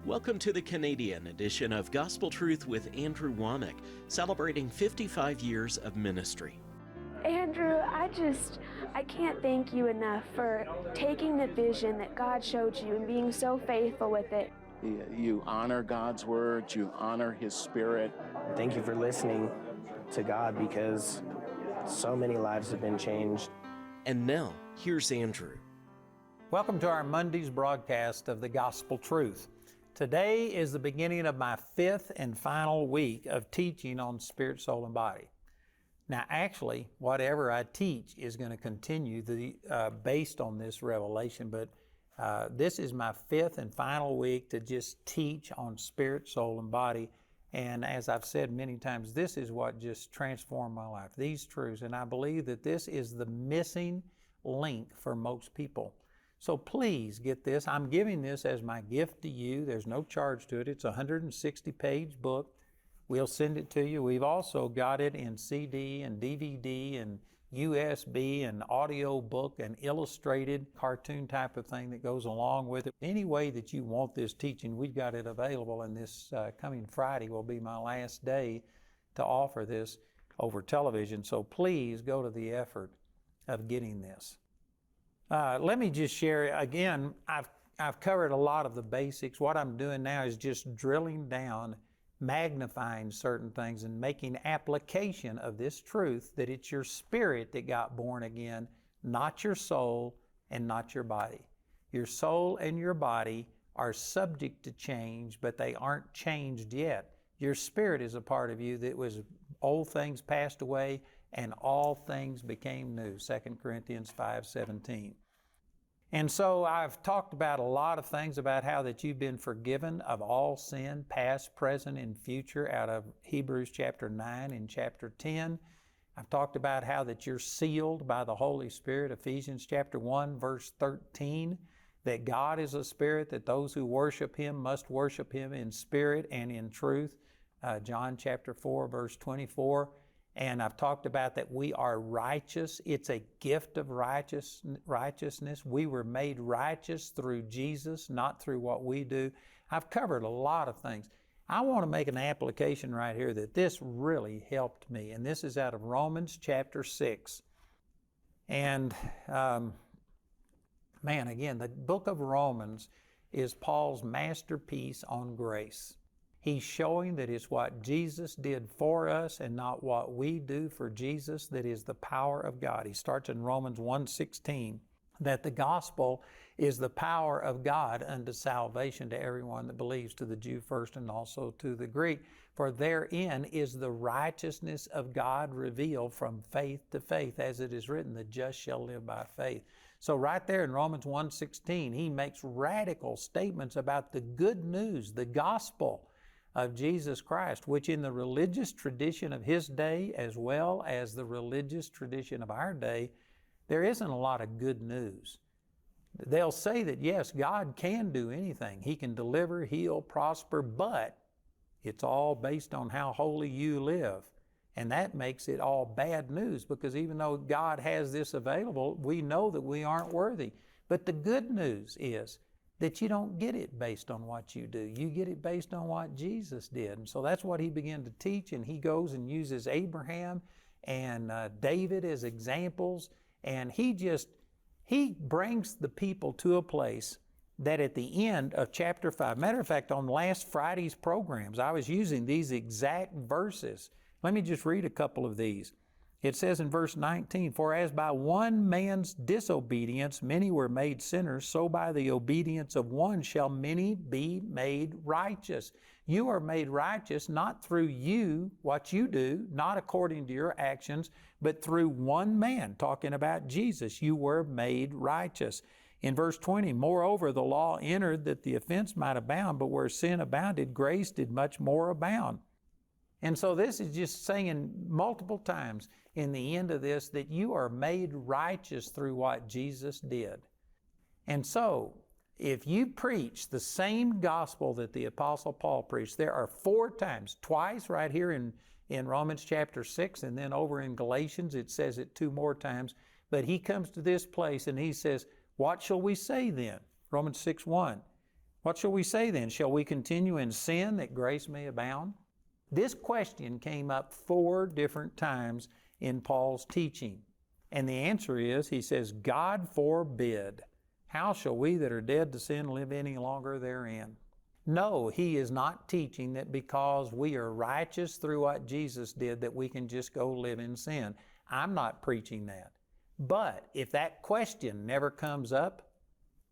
Welcome to the Canadian edition of Gospel Truth with Andrew Womack, celebrating 55 years of ministry. Andrew, I can't thank you enough for taking the vision that God showed you and being so faithful with it. You honor God's word, you honor His Spirit. Thank you for listening to God, because so many lives have been changed. And now, here's Andrew. Welcome to our Monday's broadcast of the Gospel Truth. Today is the beginning of my fifth and final week of teaching on spirit, soul, and body. Now, actually, whatever I teach is going to continue based on this revelation, but this is my fifth and final week to just teach on spirit, soul, and body. And as I've said many times, this is what just transformed my life, these truths. And I believe that this is the missing link for most people. So please get this. I'm giving this as my gift to you. There's no charge to it. It's a 160-page book. We'll send it to you. We've also got it in CD and DVD and USB and audio book and illustrated cartoon type of thing that goes along with it. Any way that you want this teaching, we've got it available, and this coming Friday will be my last day to offer this over television. So please go to the effort of getting this. Let me just share again. I've covered a lot of the basics. What I'm doing now is just drilling down, magnifying certain things and making application of this truth that it's your spirit that got born again, not your soul and not your body. Your soul and your body are subject to change, but they aren't changed yet. Your spirit is a part of you that was old things passed away and all things became new, 2 Corinthians 5:17. And so I've talked about a lot of things about how that you've been forgiven of all sin, past, present, and future, out of Hebrews chapter 9 and chapter 10. I've talked about how that you're sealed by the Holy Spirit, Ephesians chapter 1, verse 13, that God is a spirit, that those who worship Him must worship Him in spirit and in truth, John chapter 4, verse 24. And I've talked about that we are righteous. It's a gift of righteousness. We were made righteous through Jesus, not through what we do. I've covered a lot of things. I want to make an application right here that this really helped me. And this is out of Romans chapter 6. And again, the book of Romans is Paul's masterpiece on grace. He's showing that it's what Jesus did for us and not what we do for Jesus that is the power of God. He starts in Romans 1:16, that the gospel is the power of God unto salvation to everyone that believes, to the Jew first and also to the Greek. For therein is the righteousness of God revealed from faith to faith, as it is written, the just shall live by faith. So right there in Romans 1:16, he makes radical statements about the good news, the gospel of Jesus Christ, which in the religious tradition of his day, as well as the religious tradition of our day, there isn't a lot of good news. They'll say that yes, God can do anything. He can deliver, heal, prosper, but it's all based on how holy you live. And that makes it all bad news, because even though God has this available, we know that we aren't worthy. But the good news is that you don't get it based on what you do. You get it based on what Jesus did. And so that's what he began to teach, and he goes and uses Abraham and David as examples, and he brings the people to a place that at the end of chapter 5, matter of fact, on last Friday's programs, I was using these exact verses. Let me just read a couple of these. It says in verse 19, for as by one man's disobedience many were made sinners, so by the obedience of one shall many be made righteous. You are made righteous not through you, what you do, not according to your actions, but through one man, talking about Jesus. You were made righteous. In verse 20, moreover, the law entered that the offense might abound, but where sin abounded, grace did much more abound. And so this is just saying multiple times in the end of this that you are made righteous through what Jesus did. And so if you preach the same gospel that the Apostle Paul preached, there are 4 times, twice right here in Romans chapter 6, and then over in Galatians it says it 2 more times, but he comes to this place and he says, what shall we say then? Romans 6:1. What shall we say then? Shall we continue in sin that grace may abound? This question came up 4 different times in Paul's teaching. And the answer is, he says, God forbid. How shall we that are dead to sin live any longer therein? No, he is not teaching that because we are righteous through what Jesus did that we can just go live in sin. I'm not preaching that. But if that question never comes up,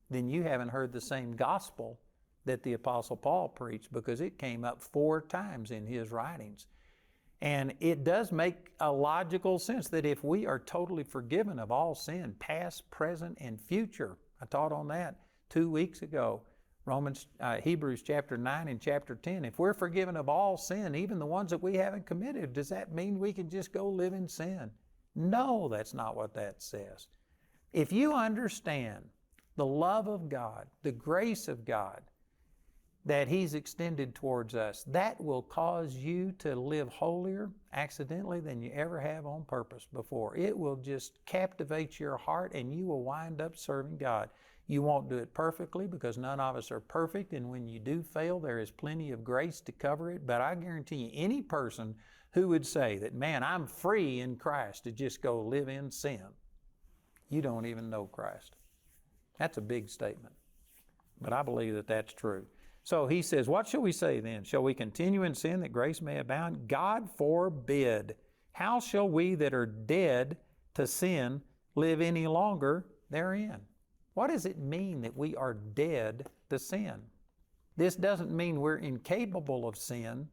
then you haven't heard the same gospel that the Apostle Paul preached, because it came up 4 times in his writings. And it does make a logical sense that if we are totally forgiven of all sin, past, present, and future, I taught on that 2 weeks ago, Hebrews chapter 9 and chapter 10. If we're forgiven of all sin, even the ones that we haven't committed, does that mean we can just go live in sin? No, that's not what that says. If you understand the love of God, the grace of God that He's extended towards us, that will cause you to live holier accidentally than you ever have on purpose before. It will just captivate your heart and you will wind up serving God. You won't do it perfectly because none of us are perfect, and when you do fail, there is plenty of grace to cover it. But I guarantee you, any person who would say that, man, I'm free in Christ to just go live in sin, you don't even know Christ. That's a big statement, but I believe that that's true. So he says, what shall we say then? Shall we continue in sin that grace may abound? God forbid. How shall we that are dead to sin live any longer therein? What does it mean that we are dead to sin? This doesn't mean we're incapable of sin.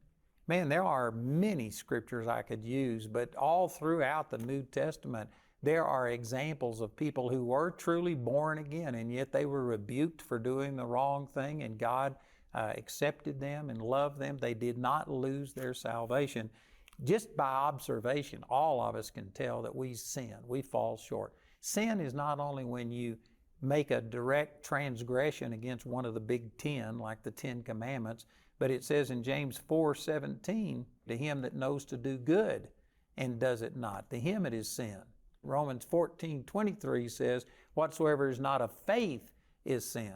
Man, there are many scriptures I could use, but all throughout the New Testament, there are examples of people who were truly born again, and yet they were rebuked for doing the wrong thing, and God accepted them and loved them. They did not lose their salvation. Just by observation, all of us can tell that we sin. We fall short. Sin is not only when you make a direct transgression against one of the big 10, like the 10 Commandments, but it says in James 4:17, to him that knows to do good and does it not, to him it is sin. Romans 14:23 says, whatsoever is not of faith is sin.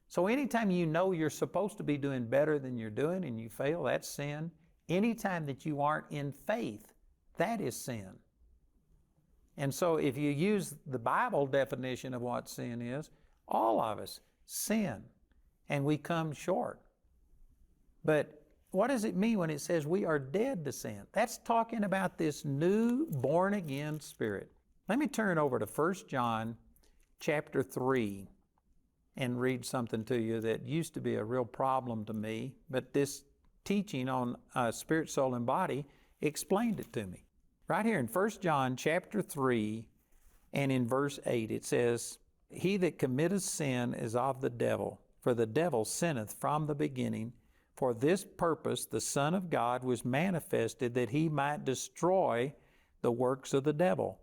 So anytime you know you're supposed to be doing better than you're doing and you fail, that's sin. Anytime that you aren't in faith, that is sin. And so if you use the Bible definition of what sin is, all of us sin and we come short. But what does it mean when it says we are dead to sin? That's talking about this new born-again spirit. Let me turn over to 1 John chapter 3 and read something to you that used to be a real problem to me, but this teaching on spirit, soul, and body explained it to me. Right here in 1 John chapter 3 and in verse 8, it says, he that committeth sin is of the devil, for the devil sinneth from the beginning. For this purpose the Son of God was manifested, that he might destroy the works of the devil.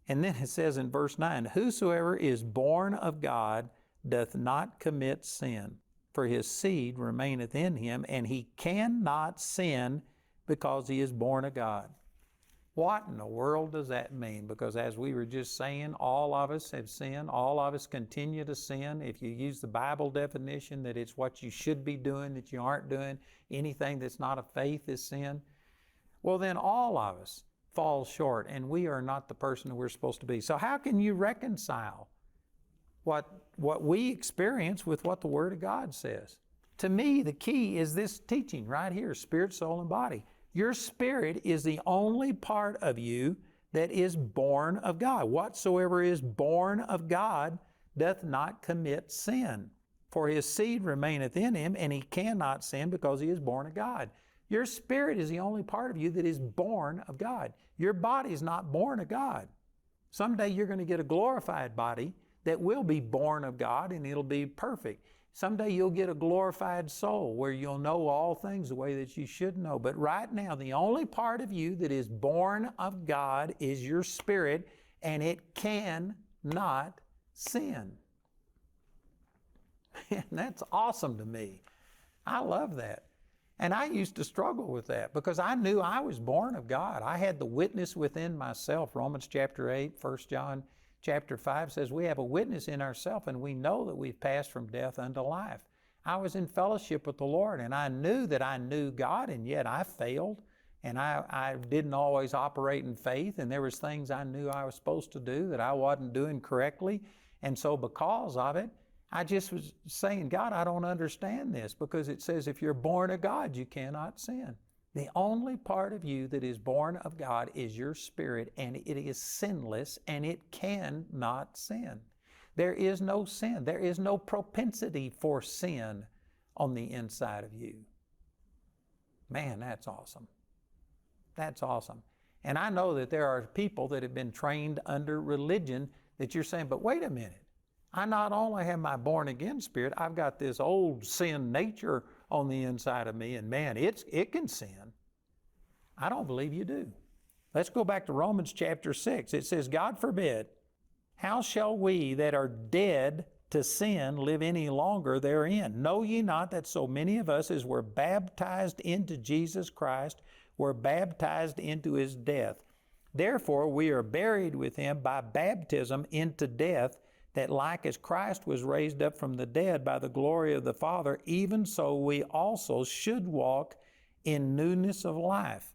And then it says in verse 9, whosoever is born of God doth not commit sin, for his seed remaineth in him, and he cannot sin because he is born of God. What in the world does that mean? Because as we were just saying, all of us have sinned. All of us continue to sin. If you use the Bible definition that it's what you should be doing that you aren't doing, anything that's not of faith is sin, well then all of us fall short and we are not the person that we're supposed to be. So how can you reconcile what we experience with what the Word of God says? To me, the key is this teaching right here, spirit, soul, and body. Your spirit is the only part of you that is born of God. Whatsoever is born of God doth not commit sin. For his seed remaineth in him, and he cannot sin because he is born of God. Your spirit is the only part of you that is born of God. Your body is not born of God. Someday you're going to get a glorified body that will be born of God, and it'll be perfect. Someday you'll get a glorified soul where you'll know all things the way that you should know. But right now, the only part of you that is born of God is your spirit, and it cannot sin. Man, that's awesome to me. I love that. And I used to struggle with that because I knew I was born of God. I had the witness within myself. Romans chapter 8, 1 John chapter 5 says we have a witness in ourselves, and we know that we've passed from death unto life. I was in fellowship with the Lord, and I knew that I knew God, and yet I failed, and I didn't always operate in faith, and there was things I knew I was supposed to do that I wasn't doing correctly. And so because of it, I just was saying, God, I don't understand this, because it says if you're born of God, you cannot sin. The only part of you that is born of God is your spirit, and it is sinless, and it cannot sin. There is no sin. There is no propensity for sin on the inside of you. Man, that's awesome. That's awesome. And I know that there are people that have been trained under religion that you're saying, but wait a minute. I not only have my born again spirit, I've got this old sin nature on the inside of me, and man, it can sin. I don't believe you do. Let's go back to Romans chapter 6. It says, God forbid, how shall we that are dead to sin live any longer therein? Know ye not that so many of us as were baptized into Jesus Christ were baptized into His death? Therefore we are buried with Him by baptism into death, that like as Christ was raised up from the dead by the glory of the Father, even so we also should walk in newness of life.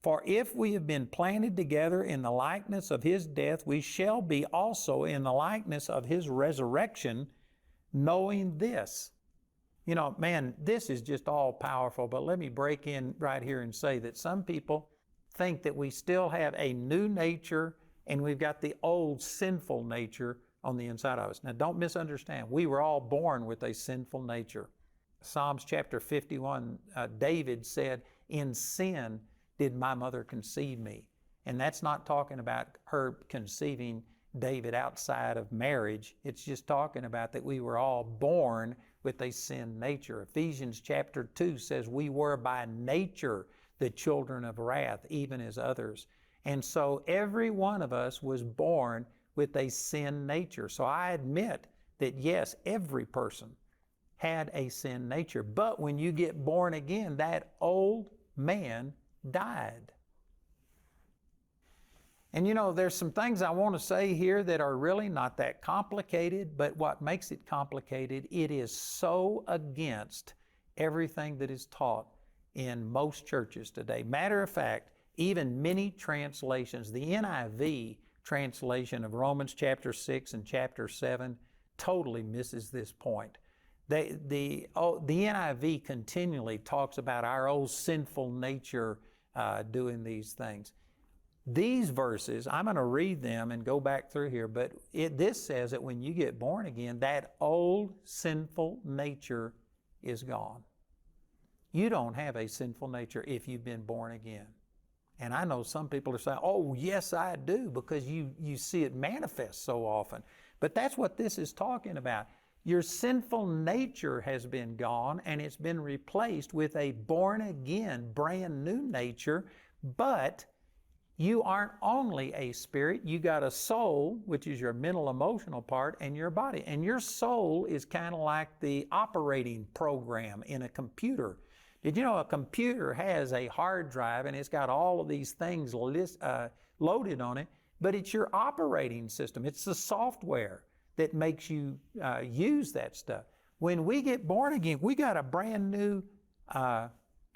For if we have been planted together in the likeness of His death, we shall be also in the likeness of His resurrection, knowing this. You know, man, this is just all powerful, but let me break in right here and say that some people think that we still have a new nature and we've got the old sinful nature on the inside of us. Now, don't misunderstand. We were all born with a sinful nature. Psalms chapter 51, David said, in sin did my mother conceive me. And that's not talking about her conceiving David outside of marriage. It's just talking about that we were all born with a sin nature. Ephesians chapter 2 says we were by nature the children of wrath, even as others. And so every one of us was born with a sin nature. So I admit that yes, every person had a sin nature. But when you get born again, that old man died. And you know, there's some things I want to say here that are really not that complicated, but what makes it complicated, it is so against everything that is taught in most churches today. Matter of fact, even many translations, the NIV translation of Romans chapter 6 and chapter 7 totally misses this point. The NIV continually talks about our old sinful nature doing these things. These verses, I'm going to read them and go back through here, but this says that when you get born again, that old sinful nature is gone. You don't have a sinful nature if you've been born again. And I know some people are saying, oh, yes, I do, because you see it manifest so often. But that's what this is talking about. Your sinful nature has been gone, and it's been replaced with a born-again, brand new nature. But you aren't only a spirit, you got a soul, which is your mental, emotional part, and your body. And your soul is kind of like the operating program in a computer. Did you know a computer has a hard drive and it's got all of these things loaded on it, but it's your operating system. It's the software that makes you use that stuff. When we get born again, we got a brand new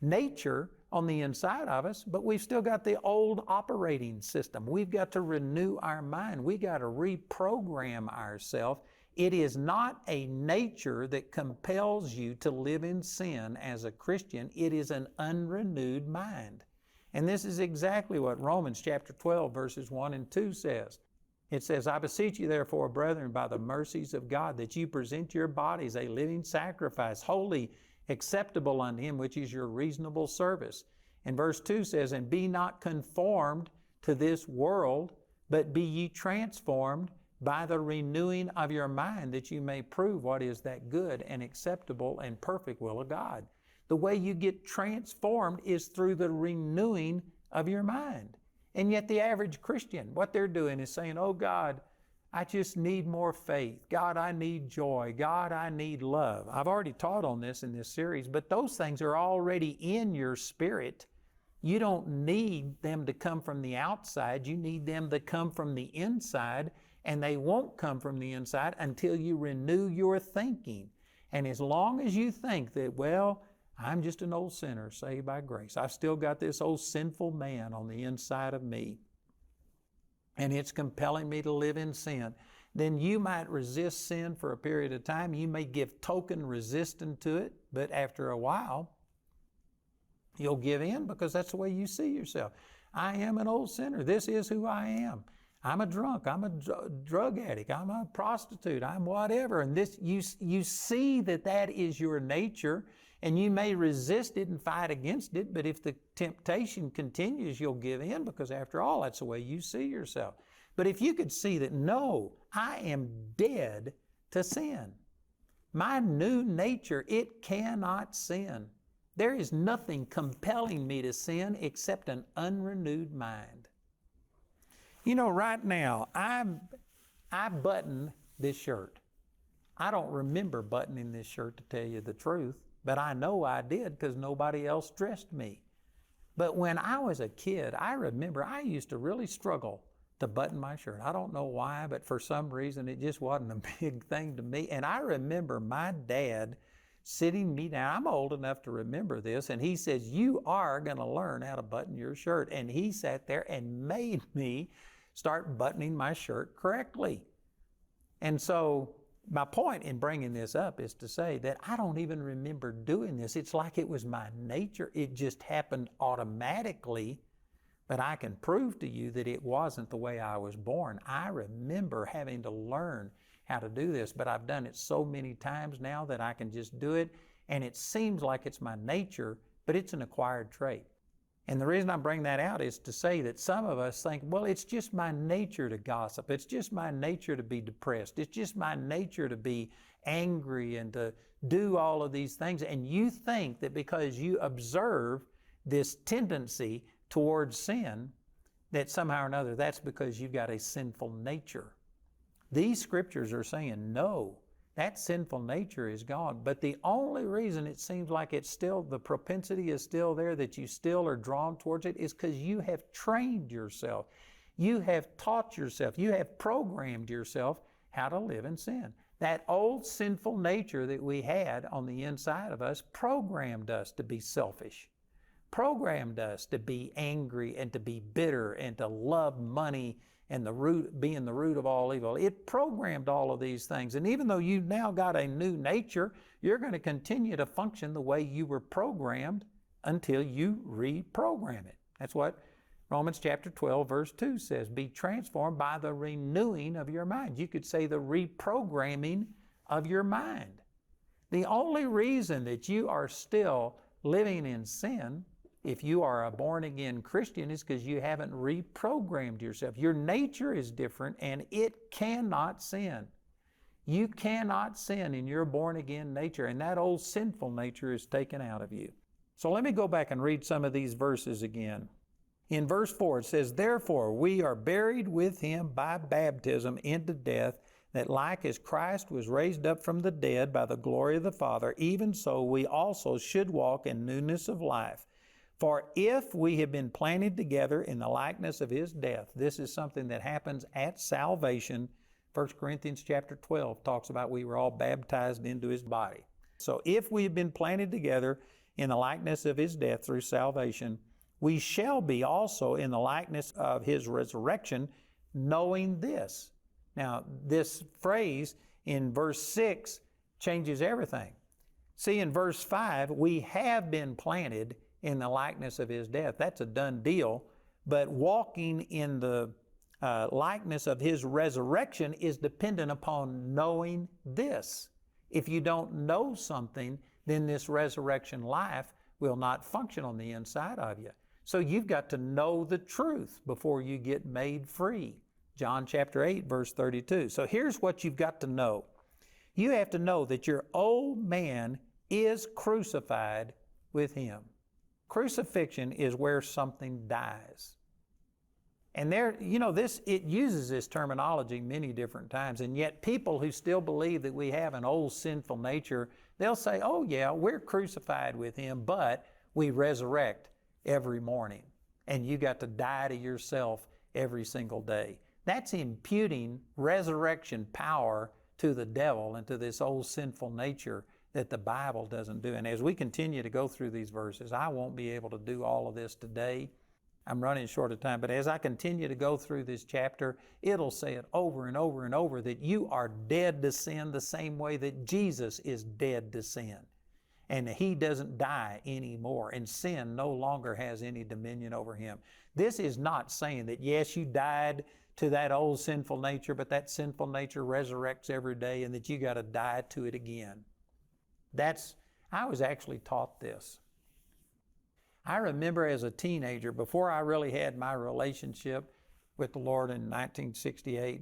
nature on the inside of us, but we've still got the old operating system. We've got to renew our mind. We got to reprogram ourselves. It is not a nature that compels you to live in sin as a Christian. It is an unrenewed mind. And this is exactly what Romans chapter 12 verses 1 and 2 says. It says, I beseech you therefore, brethren, by the mercies of God, that you present your bodies a living sacrifice, holy, acceptable unto Him, which is your reasonable service. And verse 2 says, and be not conformed to this world, but be ye transformed by the renewing of your mind, that you may prove what is that good and acceptable and perfect will of God. The way you get transformed is through the renewing of your mind. And yet the average Christian, what they're doing is saying, oh God, I just need more faith. God, I need joy. God, I need love. I've already taught on this in this series, but those things are already in your spirit. You don't need them to come from the outside. You need them to come from the inside, and they won't come from the inside until you renew your thinking. And as long as you think that, well, I'm just an old sinner saved by grace, I've still got this old sinful man on the inside of me, and it's compelling me to live in sin, then you might resist sin for a period of time. You may give token resistance to it, but after a while, you'll give in because that's the way you see yourself. I am an old sinner. This is who I am. I'm a drunk. I'm a drug addict. I'm a prostitute. I'm whatever. And this, you see that is your nature, and you may resist it and fight against it, but if the temptation continues, you'll give in because after all, that's the way you see yourself. But if you could see that, no, I am dead to sin. My new nature, it cannot sin. There is nothing compelling me to sin except an unrenewed mind. You know, right now, I button this shirt. I don't remember buttoning this shirt, to tell you the truth, but I know I did because nobody else dressed me. But when I was a kid, I remember I used to really struggle to button my shirt. I don't know why, but for some reason it just wasn't a big thing to me. And I remember my dad sitting me down. I'm old enough to remember this, and he says, you are going to learn how to button your shirt. And he sat there and made me start buttoning my shirt correctly. And so my point in bringing this up is to say that I don't even remember doing this. It's like it was my nature. It just happened automatically. But I can prove to you that it wasn't the way I was born. I remember having to learn how to do this, but I've done it so many times now that I can just do it, and it seems like it's my nature, but it's an acquired trait. And the reason I bring that out is to say that some of us think, well, it's just my nature to gossip. It's just my nature to be depressed. It's just my nature to be angry and to do all of these things. And you think that because you observe this tendency towards sin, that somehow or another that's because you've got a sinful nature. These scriptures are saying, no, that sinful nature is gone. But the only reason it seems like it's still, the propensity is still there, that you still are drawn towards it, is because you have trained yourself. You have taught yourself. You have programmed yourself how to live in sin. That old sinful nature that we had on the inside of us programmed us to be selfish, programmed us to be angry and to be bitter and to love money and being the root of all evil. It programmed all of these things. And even though you've now got a new nature, you're going to continue to function the way you were programmed until you reprogram it. That's what Romans chapter 12, verse 2 says, be transformed by the renewing of your mind. You could say the reprogramming of your mind. The only reason that you are still living in sin, if you are a born-again Christian, is because you haven't reprogrammed yourself. Your nature is different, and it cannot sin. You cannot sin in your born-again nature, and that old sinful nature is taken out of you. So let me go back and read some of these verses again. In verse 4, it says, therefore we are buried with him by baptism into death, that like as Christ was raised up from the dead by the glory of the Father, even so we also should walk in newness of life. For if we have been planted together in the likeness of his death, this is something that happens at salvation. 1 Corinthians chapter 12 talks about we were all baptized into his body. So if we have been planted together in the likeness of his death through salvation, we shall be also in the likeness of his resurrection, knowing this. Now, this phrase in verse 6 changes everything. See, in verse 5, we have been planted in the likeness of his death. That's a done deal. But walking in the likeness of his resurrection is dependent upon knowing this. If you don't know something, then this resurrection life will not function on the inside of you. So you've got to know the truth before you get made free. John chapter 8, verse 32. So here's what you've got to know. You have to know that your old man is crucified with him. Crucifixion is where something dies. And there, it uses this terminology many different times, and yet people who still believe that we have an old sinful nature, they'll say, oh yeah, we're crucified with him, but we resurrect every morning. And you got to die to yourself every single day. That's imputing resurrection power to the devil and to this old sinful nature that the Bible doesn't do. And as we continue to go through these verses, I won't be able to do all of this today. I'm running short of time, but as I continue to go through this chapter, it'll say it over and over and over that you are dead to sin the same way that Jesus is dead to sin. And He doesn't die anymore, and sin no longer has any dominion over Him. This is not saying that, yes, you died to that old sinful nature, but that sinful nature resurrects every day and that you got to die to it again. I was actually taught this. I remember as a teenager, before I really had my relationship with the Lord in 1968,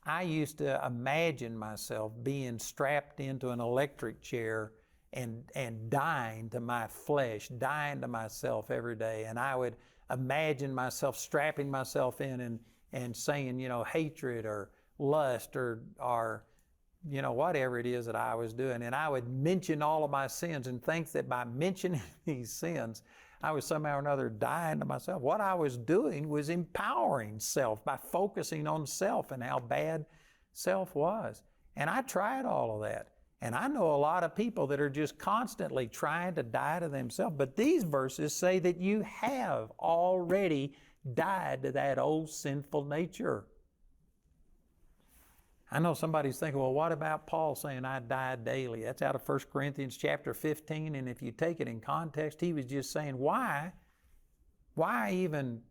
I used to imagine myself being strapped into an electric chair and dying to my flesh, dying to myself every day. And I would imagine myself strapping myself in and saying, hatred or lust or whatever it is that I was doing. And I would mention all of my sins and think that by mentioning these sins, I was somehow or another dying to myself. What I was doing was empowering self by focusing on self and how bad self was. And I tried all of that. And I know a lot of people that are just constantly trying to die to themselves. But these verses say that you have already died to that old sinful nature. I know somebody's thinking, well, what about Paul saying I die daily? That's out of 1 Corinthians chapter 15. And if you take it in context, he was just saying, why even,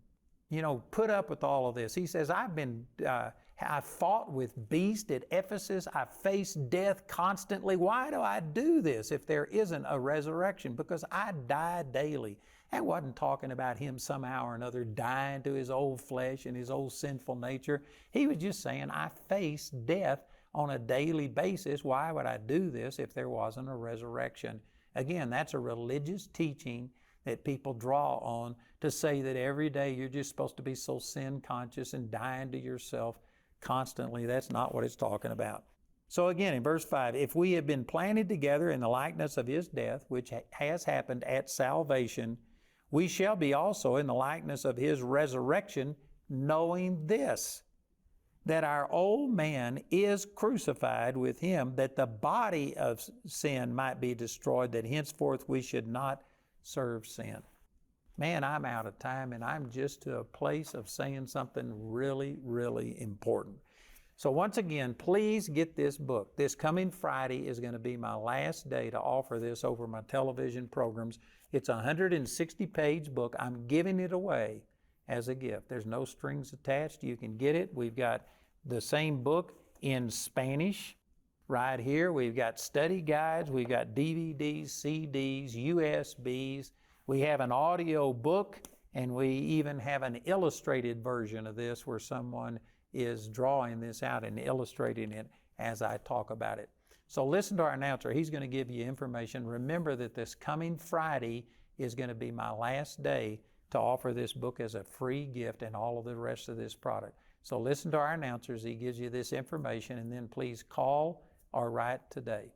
put up with all of this? He says, I fought with beasts at Ephesus. I faced death constantly. Why do I do this if there isn't a resurrection? Because I die daily. That wasn't talking about him somehow or another dying to his old flesh and his old sinful nature. He was just saying, I face death on a daily basis. Why would I do this if there wasn't a resurrection? Again, that's a religious teaching that people draw on to say that every day you're just supposed to be so sin conscious and dying to yourself constantly. That's not what it's talking about. So again, in verse 5, if we have been planted together in the likeness of His death, which has happened at salvation, we shall be also in the likeness of His resurrection, knowing this, that our old man is crucified with Him, that the body of sin might be destroyed, that henceforth we should not serve sin. Man, I'm out of time, and I'm just to a place of saying something really, really important. So once again, please get this book. This coming Friday is going to be my last day to offer this over my television programs. It's a 160-page book. I'm giving it away as a gift. There's no strings attached. You can get it. We've got the same book in Spanish right here. We've got study guides. We've got DVDs, CDs, USBs. We have an audio book, and we even have an illustrated version of this where someone is drawing this out and illustrating it as I talk about it. So listen to our announcer. He's going to give you information. Remember that this coming Friday is going to be my last day to offer this book as a free gift and all of the rest of this product. So listen to our announcer as he gives you this information, and then please call or write today.